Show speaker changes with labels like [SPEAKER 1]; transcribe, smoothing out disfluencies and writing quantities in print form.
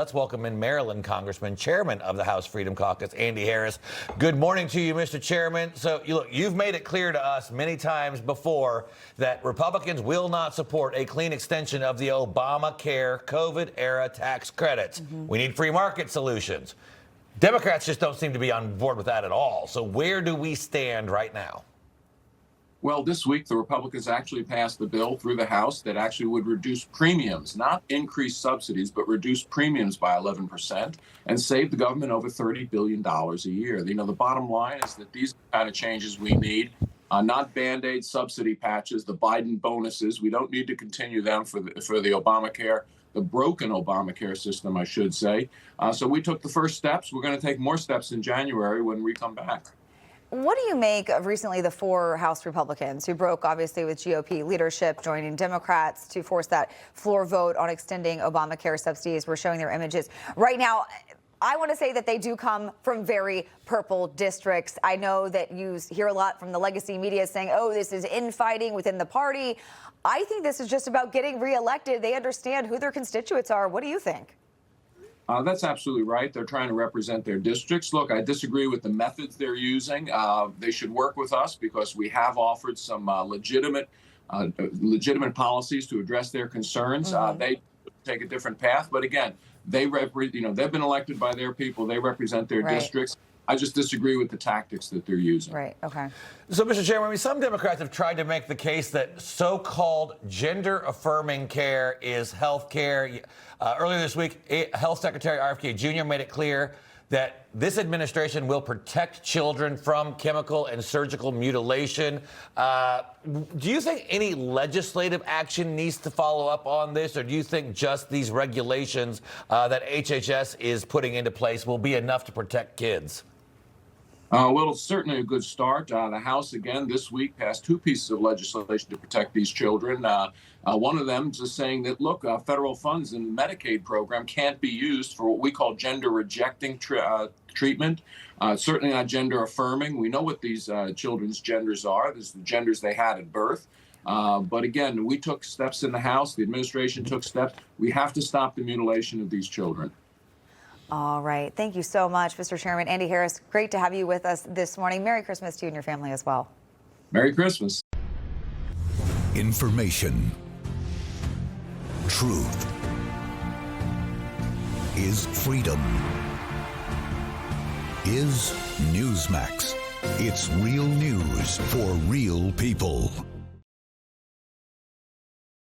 [SPEAKER 1] Let's welcome in Maryland Congressman, Chairman of the House Freedom Caucus, Andy Harris. Good morning to you, Mr. Chairman. So, you've made it clear to us many times before that Republicans will not support a clean extension of the Obamacare COVID-era tax credits. We need free market solutions. Democrats just don't seem to be on board with that at all. So where do we stand right now?
[SPEAKER 2] Well, this week, the Republicans actually passed a bill through the House that actually would reduce premiums, not increase subsidies, but reduce premiums by 11% and save the government over $30 billion a year. The bottom line is that these kind of changes we need, not Band-Aid subsidy patches, the Biden bonuses. We don't need to continue them for the Obamacare, the broken Obamacare system, I should say. So we took the first steps. We're going to take more steps in January when we come back.
[SPEAKER 3] What do you make of recently the 4 House Republicans who broke, obviously, with GOP leadership, joining Democrats to force that floor vote on extending Obamacare subsidies? We're showing their images right now. I want to say that they do come from very purple districts. I know that you hear a lot from the legacy media saying, oh, this is infighting within the party. I think this is just about getting reelected. They understand who their constituents are. What do you think?
[SPEAKER 2] That's absolutely right. They're trying to represent their districts. Look, I disagree with the methods they're using. They should work with us because we have offered some legitimate policies to address their concerns. They take a different path, but again, they've been elected by their people. They represent their districts. I just disagree with the tactics that they're using.
[SPEAKER 3] Right. Okay.
[SPEAKER 1] So, Mr. Chairman, some Democrats have tried to make the case that so-called gender-affirming care is health care. Earlier this week, Health Secretary RFK Jr. made it clear that this administration will protect children from chemical and surgical mutilation. Do you think any legislative action needs to follow up on this, or do you think just these regulations that HHS is putting into place will be enough to protect kids?
[SPEAKER 2] Well, it's certainly a good start. The House, again, this week passed 2 pieces of legislation to protect these children. One of them is saying that, look, federal funds in the Medicaid program can't be used for what we call gender-rejecting treatment, certainly not gender-affirming. We know what these children's genders are. This is the genders they had at birth. But again, we took steps in the House. The administration took steps. We have to stop the mutilation of these children.
[SPEAKER 3] All right. Thank you so much, Mr. Chairman. Andy Harris, great to have you with us this morning. Merry Christmas to you and your family as well.
[SPEAKER 2] Merry Christmas.
[SPEAKER 4] Information. Truth is freedom. Is Newsmax. It's real news for real people.